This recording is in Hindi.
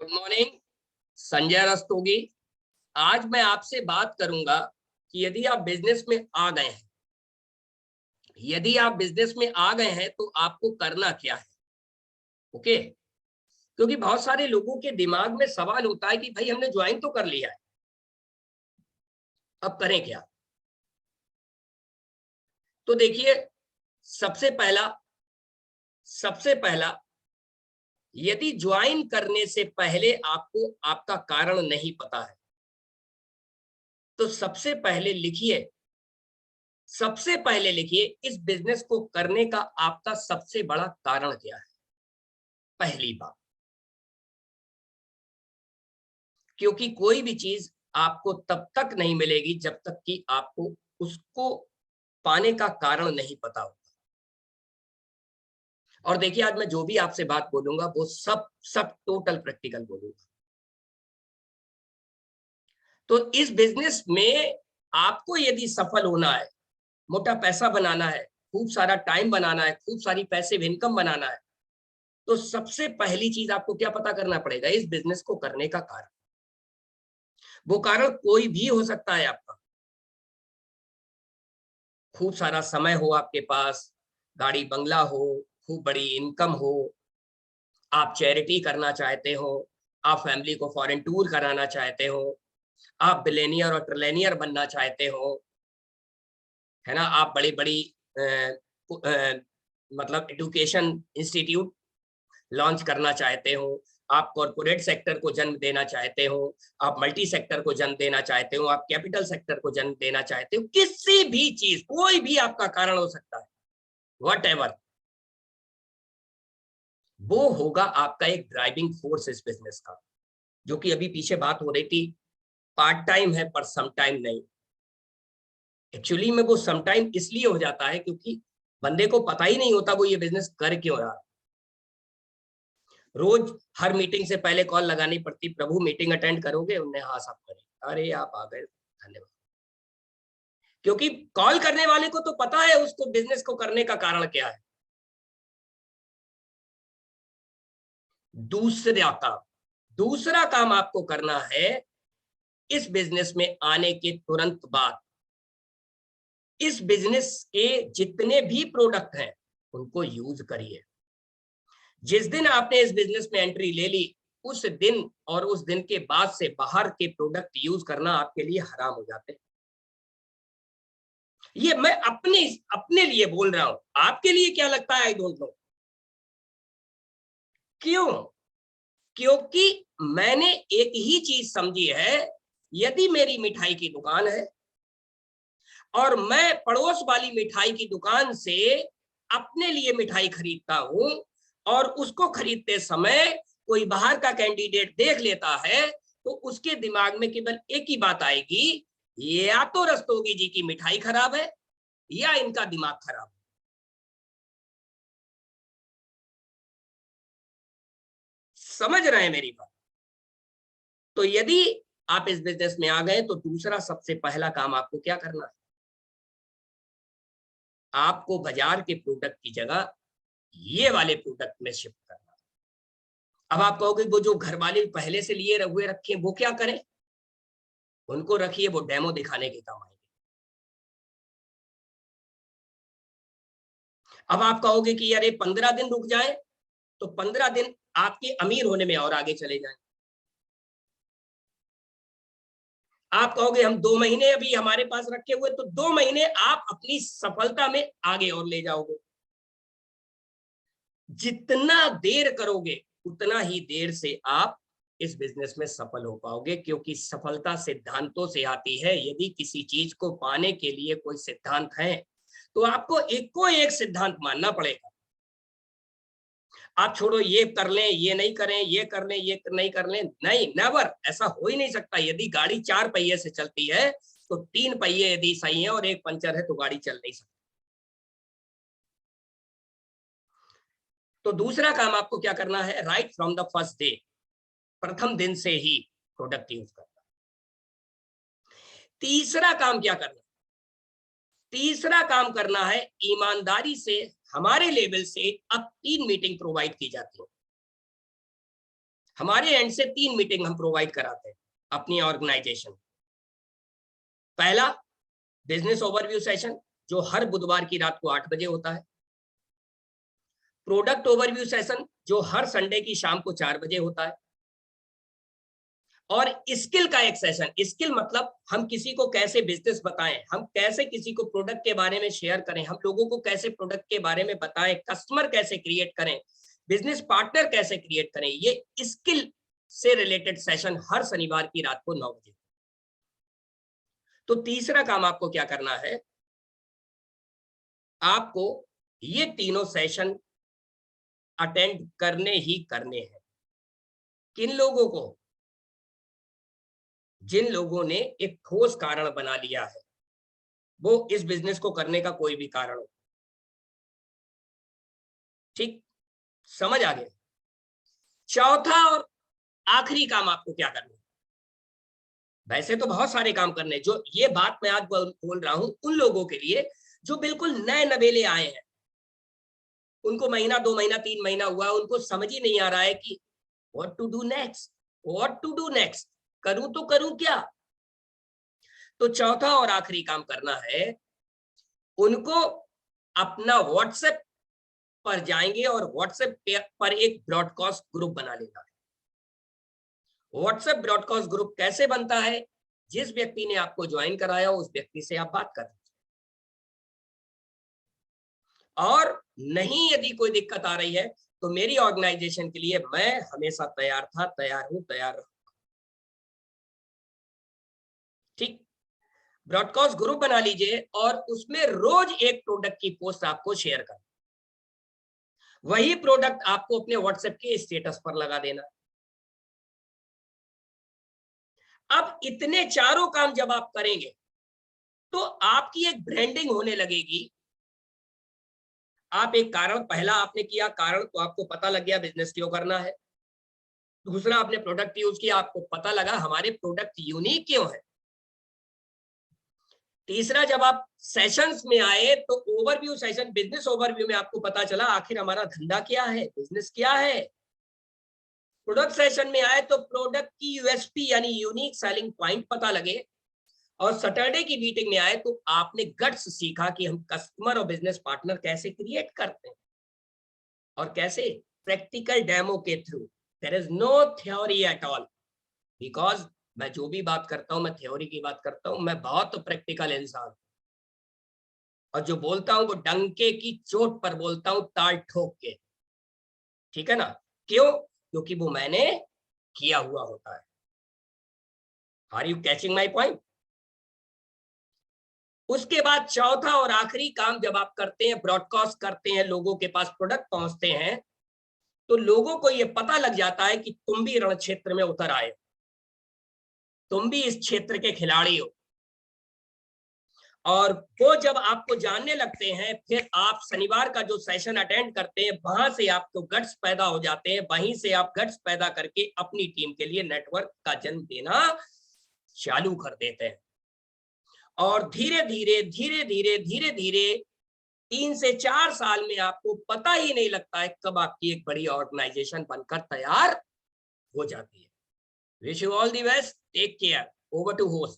Good morning. संजय रस्तोगी। आज मैं आपसे बात करूंगा कि यदि आप बिजनेस में आ गए हैं तो आपको करना क्या है। ओके। क्योंकि बहुत सारे लोगों के दिमाग में सवाल होता है कि भाई हमने ज्वाइन तो कर लिया है, अब करें क्या। तो देखिए, सबसे पहला यदि ज्वाइन करने से पहले आपको आपका कारण नहीं पता है तो सबसे पहले लिखिए इस बिजनेस को करने का आपका सबसे बड़ा कारण क्या है। पहली बात, क्योंकि कोई भी चीज आपको तब तक नहीं मिलेगी जब तक कि आपको उसको पाने का कारण नहीं पता हो। और देखिए, आज मैं जो भी आपसे बात बोलूंगा वो सब सब टोटल प्रैक्टिकल बोलूंगा। तो इस बिजनेस में आपको यदि सफल होना है, मोटा पैसा बनाना है, खूब सारा टाइम बनाना है, खूब सारी पैसे इनकम बनाना है, तो सबसे पहली चीज आपको क्या पता करना पड़ेगा, इस बिजनेस को करने का कारण। वो कारण कोई भी हो सकता है। आपका खूब सारा समय हो आपके पास, गाड़ी बंगला हो, खूब बड़ी इनकम हो, आप चैरिटी करना चाहते हो, आप फैमिली को फॉरेन टूर कराना चाहते हो, आप बिलेनियर और ट्रिलेनियर बनना चाहते हो, है ना। आप बड़ी बड़ी मतलब एजुकेशन इंस्टीट्यूट लॉन्च करना चाहते हो, आप कॉरपोरेट सेक्टर को जन्म देना चाहते हो, आप मल्टी सेक्टर को जन्म देना चाहते हो, आप कैपिटल सेक्टर को जन्म देना चाहते हो, किसी भी चीज, कोई भी आपका कारण हो सकता है, व्हाटएवर, वो होगा आपका एक ड्राइविंग फोर्स इस बिजनेस का। जो कि अभी पीछे बात हो रही थी, पार्ट टाइम है पर सम टाइम नहीं। एक्चुअली में वो सम टाइम इसलिए हो जाता है क्योंकि बंदे को पता ही नहीं होता वो ये बिजनेस कर क्यों रहा। रोज हर मीटिंग से पहले कॉल लगानी पड़ती, प्रभु मीटिंग अटेंड करोगे, उन्हें हाँ साहब करें, अरे आप आ गए, धन्यवाद। क्योंकि कॉल करने वाले को तो पता है उसको बिजनेस को करने का कारण क्या है। दूसरा काम आपको करना है, इस बिजनेस में आने के तुरंत बाद इस बिजनेस के जितने भी प्रोडक्ट हैं उनको यूज करिए। जिस दिन आपने इस बिजनेस में एंट्री ले ली, उस दिन और उस दिन के बाद से बाहर के प्रोडक्ट यूज करना आपके लिए हराम हो जाते हैं। ये मैं अपने लिए बोल रहा हूं, आपके लिए क्या लगता है आई डोंट नो। क्यों? क्योंकि मैंने एक ही चीज समझी है, यदि मेरी मिठाई की दुकान है और मैं पड़ोस वाली मिठाई की दुकान से अपने लिए मिठाई खरीदता हूं और उसको खरीदते समय कोई बाहर का कैंडिडेट देख लेता है, तो उसके दिमाग में केवल एक ही बात आएगी, या तो रस्तोगी जी की मिठाई खराब है या इनका दिमाग खराब है। समझ रहे हैं मेरी बात? तो यदि आप इस बिजनेस में आ गए तो दूसरा सबसे पहला काम आपको क्या करना है, आपको बाजार के प्रोडक्ट की जगह ये वाले प्रोडक्ट में शिफ्ट करना। अब आप कहोगे वो जो घर वाले पहले से लिए हुए रखे वो क्या करें, उनको रखिए, वो डेमो दिखाने के काम आएंगे। अब आप कहोगे कि यार 15 दिन रुक जाए, तो 15 दिन आपके अमीर होने में और आगे चले जाए। आप कहोगे हम 2 महीने अभी हमारे पास रखे हुए, तो 2 महीने आप अपनी सफलता में आगे और ले जाओगे। जितना देर करोगे उतना ही देर से आप इस बिजनेस में सफल हो पाओगे, क्योंकि सफलता सिद्धांतों से आती है। यदि किसी चीज को पाने के लिए कोई सिद्धांत है तो आपको एक को एक सिद्धांत मानना पड़ेगा। आप छोड़ो ये कर लें, ये नहीं करें, ये कर लें, ये नहीं कर लें, नहीं, नेवर, ऐसा हो ही नहीं सकता। यदि गाड़ी 4 पहिए से चलती है तो 3 पहिए यदि सही है और एक पंचर है तो गाड़ी चल नहीं सकती। तो दूसरा काम आपको क्या करना है, right from the first day, प्रथम दिन से ही प्रोडक्ट यूज करना। तीसरा काम क्या करना, तीसरा काम करना है, ईमानदारी से हमारे लेवल से अब 3 मीटिंग प्रोवाइड की जाती है। हमारे एंड से 3 मीटिंग हम प्रोवाइड कराते हैं अपनी ऑर्गेनाइजेशन। पहला, बिजनेस ओवरव्यू सेशन जो हर बुधवार की रात को 8 बजे होता है। प्रोडक्ट ओवरव्यू सेशन जो हर संडे की शाम को 4 बजे होता है। और स्किल का एक सेशन, स्किल मतलब हम किसी को कैसे बिजनेस बताएं, हम कैसे किसी को प्रोडक्ट के बारे में शेयर करें, हम लोगों को कैसे प्रोडक्ट के बारे में बताएं, कस्टमर कैसे क्रिएट करें, बिजनेस पार्टनर कैसे क्रिएट करें, ये स्किल से रिलेटेड सेशन हर शनिवार की रात को 9 बजे। तो तीसरा काम आपको क्या करना है, आपको ये तीनों सेशन अटेंड करने ही करने हैं। किन लोगों को? जिन लोगों ने एक ठोस कारण बना लिया है, वो इस बिजनेस को करने का कोई भी कारण हो। ठीक, समझ आ गया? चौथा और आखिरी काम आपको क्या करना है? वैसे तो बहुत सारे काम करने हैं, जो ये बात मैं आज बोल रहा हूं उन लोगों के लिए जो बिल्कुल नए नवेले आए हैं, उनको महीना 2 महीना 3 महीना हुआ, उनको समझ ही नहीं आ रहा है कि what to do next, what to do next, करूं तो करूं क्या। तो चौथा और आखिरी काम करना है, उनको अपना व्हाट्सएप पर जाएंगे और व्हाट्सएप पर एक ब्रॉडकास्ट ग्रुप बना लेना है। व्हाट्सएप ब्रॉडकास्ट ग्रुप कैसे बनता है? जिस व्यक्ति ने आपको ज्वाइन कराया उस व्यक्ति से आप बात कर, और नहीं यदि कोई दिक्कत आ रही है तो मेरी ऑर्गेनाइजेशन के लिए मैं हमेशा तैयार था, तैयार हूं, तैयार रहूंगा। ठीक, ब्रॉडकास्ट ग्रुप बना लीजिए और उसमें रोज एक प्रोडक्ट की पोस्ट आपको शेयर कर, वही प्रोडक्ट आपको अपने व्हाट्सएप के स्टेटस पर लगा देना। अब इतने चारों काम जब आप करेंगे तो आपकी एक ब्रांडिंग होने लगेगी। आप एक कारण, पहला आपने किया कारण, तो आपको पता लग गया बिजनेस क्यों करना है। दूसरा, आपने प्रोडक्ट यूज किया, आपको पता लगा हमारे प्रोडक्ट यूनिक क्यों है। तीसरा, जब आप सेशंस में आए तो ओवरव्यू सेशन, बिजनेस ओवरव्यू में आपको पता चला आखिर हमारा धंधा क्या है, बिजनेस क्या है। प्रोडक्ट सेशन में आए तो प्रोडक्ट की यूएसपी यानी यूनिक सेलिंग पॉइंट पता लगे। और सैटरडे की मीटिंग में आए तो आपने गट्स सीखा कि हम कस्टमर और बिजनेस पार्टनर कैसे क्रिएट करते हैं और कैसे, प्रैक्टिकल डेमो के through. There is no theory at all, because मैं जो भी बात करता हूं मैं थ्योरी की बात करता हूं, मैं बहुत प्रैक्टिकल इंसान, और जो बोलता हूं वो डंके की चोट पर बोलता हूं, ताल ठोक के। ठीक है ना? क्यों? क्योंकि वो मैंने किया हुआ होता है। Are you catching my point? उसके बाद चौथा और आखिरी काम जब आप करते हैं, ब्रॉडकास्ट करते हैं, लोगों के पास प्रोडक्ट पहुंचते हैं, तो लोगों को यह पता लग जाता है कि तुम भी रण क्षेत्र में उतर आए, तुम भी इस क्षेत्र के खिलाड़ी हो। और वो जब आपको जानने लगते हैं, फिर आप शनिवार का जो सेशन अटेंड करते हैं, वहां से आपको गट्स पैदा हो जाते हैं, वहीं से आप गट्स पैदा करके अपनी टीम के लिए नेटवर्क का जन्म देना चालू कर देते हैं। और धीरे धीरे धीरे धीरे धीरे धीरे 3 से 4 साल में आपको पता ही नहीं लगता है कब आपकी एक बड़ी ऑर्गेनाइजेशन बनकर तैयार हो जाती है। Wish you all the best, take care, over to host.